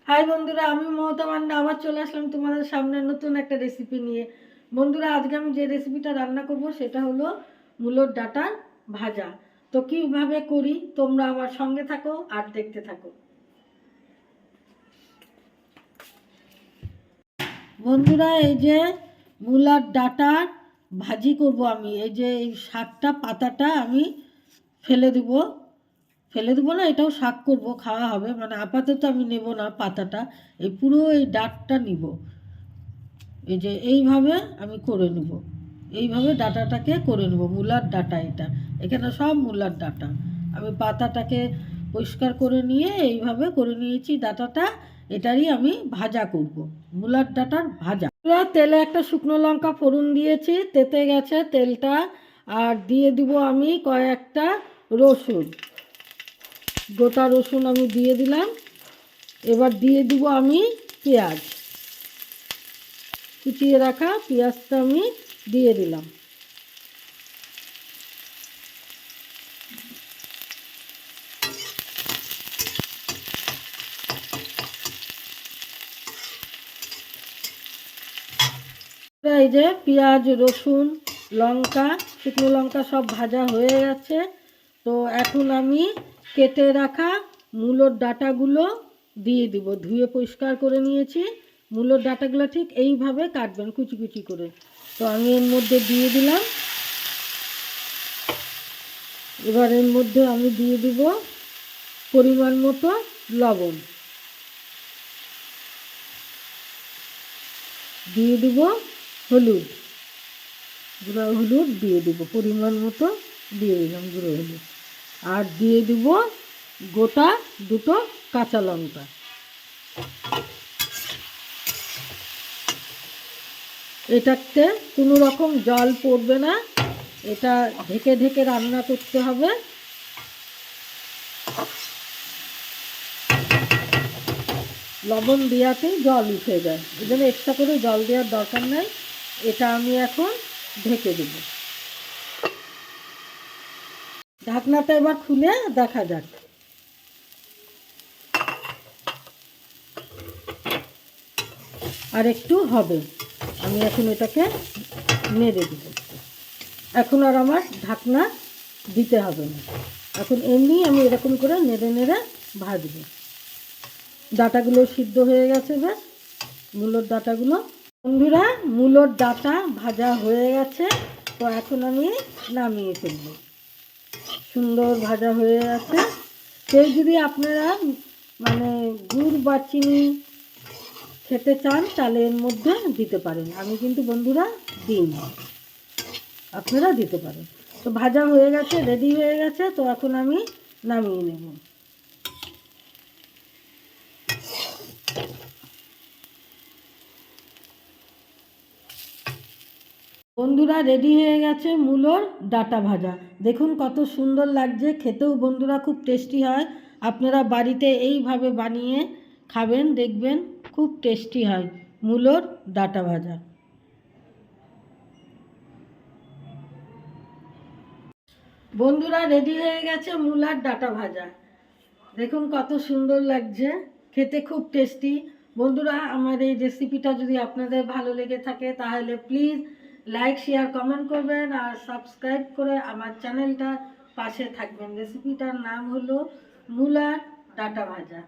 High বন্ধুরা, আমি মমতা মান্না আবার চলে আসলাম তোমাদের সামনে নতুন একটা রেসিপি নিয়ে। বন্ধুরা, আজকে আমি যে রেসিপিটা রান্না করব সেটা হলো মূলোর ডাঁটার ভাজা। তো কীভাবে করি তোমরা আমার সঙ্গে থাকো আর দেখতে থাকো। বন্ধুরা, এই যে মূলার ডাঁটার ভাজি করব আমি। এই যে এই শাকটা পাতাটা আমি ফেলে দেবো। ফেলে দেবো না, এটাও শাক করব, খাওয়া হবে। মানে আপাতত আমি নেব না পাতাটা, এই পুরো এই ডাঁটটা নিব। এই যে এইভাবে আমি করে নেব, এইভাবে ডাঁটাটাকে করে নেব। মূলার ডাঁটা এটা, এখানে সব মূলার ডাঁটা। আমি পাতাটাকে পরিষ্কার করে নিয়ে এইভাবে করে নিয়েছি ডাঁটাটা। এটারই আমি ভাজা করব, মূলার ডাঁটার ভাজা। তেলে একটা শুকনো লঙ্কা ফোড়ন দিয়েছি, তেতে গেছে তেলটা। আর দিয়ে দিব আমি কয়েকটা রসুন, গোটা রসুন আমি দিয়ে দিলাম। এবার দিয়ে দিব আমি পেঁয়াজ, কুচিয়ে রাখা পেঁয়াজটা আমি দিয়ে দিলাম। এই যে পেঁয়াজ, রসুন, লঙ্কা, শুকনো লঙ্কা সব ভাজা হয়ে গেছে। তো এখন আমি কেটে রাখা মূলোর ডাঁটাগুলো দিয়ে দিব। ধুয়ে পরিষ্কার করে নিয়েছি। মূলোর ডাঁটাগুলো ঠিক এইভাবে কাটবেন, কুচি কুচি করে। তো আমি এর মধ্যে দিয়ে দিলাম। এবার এর মধ্যে আমি দিয়ে দিব পরিমাণ মতো লবণ, দিয়ে দিব হলুদ, গুঁড়ো হলুদ দিয়ে দিব পরিমাণ মতো, দিয়ে দিলাম গুঁড়ো হলুদ। আর দিয়ে দিব গোটা দুটো কাঁচা লঙ্কা। এটাতে কোনো রকম জল পড়বে না, এটা ঢেকে ঢেকে রান্না করতে হবে। লবণ দেওয়াতেই জল উঠে যায়, এই জন্য এক্সট্রা করে জল দেওয়ার দরকার নাই। এটা আমি এখন ঢেকে দেব। ঢাকনাটা এবার খুলে দেখা যাক। আর একটু হবে, আমি এখন এটাকে নেড়ে দেব। এখন আর আমার ঢাকনা দিতে হবে না, এখন এমনি আমি এরকম করে নেড়ে নেড়ে ভাজবো। ডাঁটাগুলো সিদ্ধ হয়ে গেছে বেশ, মূলোর ডাঁটাগুলো। বন্ধুরা, মূলোর ডাঁটা ভাজা হয়ে গেছে। তো এখন আমি নামিয়ে ফেলবো। সুন্দর ভাজা হয়ে গেছে। কেউ যদি আপনারা মানে গুড় বা চিনি খেতে চান তাহলে এর মধ্যে দিতে পারেন, আমি কিন্তু বন্ধুরা দিই না, আপনারা দিতে পারেন। তো ভাজা হয়ে গেছে, রেডি হয়ে গেছে। তো এখন আমি নামিয়ে নেব। বন্ধুরা, রেডি হয়ে গেছে মূলোর ডাঁটা ভাজা। দেখুন কত সুন্দর লাগছে, খেতেও বন্ধুরা খুব টেস্টি হয়। আপনারা বাড়িতে এইভাবে বানিয়ে খাবেন, দেখবেন খুব টেস্টি হয় মূলোর ডাঁটা ভাজা। বন্ধুরা, রেডি হয়ে গেছে মূলার ডাঁটা ভাজা। দেখুন কত সুন্দর লাগছে, খেতে খুব টেস্টি। বন্ধুরা, আমার এই রেসিপিটা যদি আপনাদের ভালো লেগে থাকে তাহলে প্লিজ লাইক, শেয়ার, কমেন্ট করবেন আর সাবস্ক্রাইব করে আমার চ্যানেলটার পাশে থাকবেন। রেসিপিটার নাম হলো মূলার ডাঁটা ভাজা।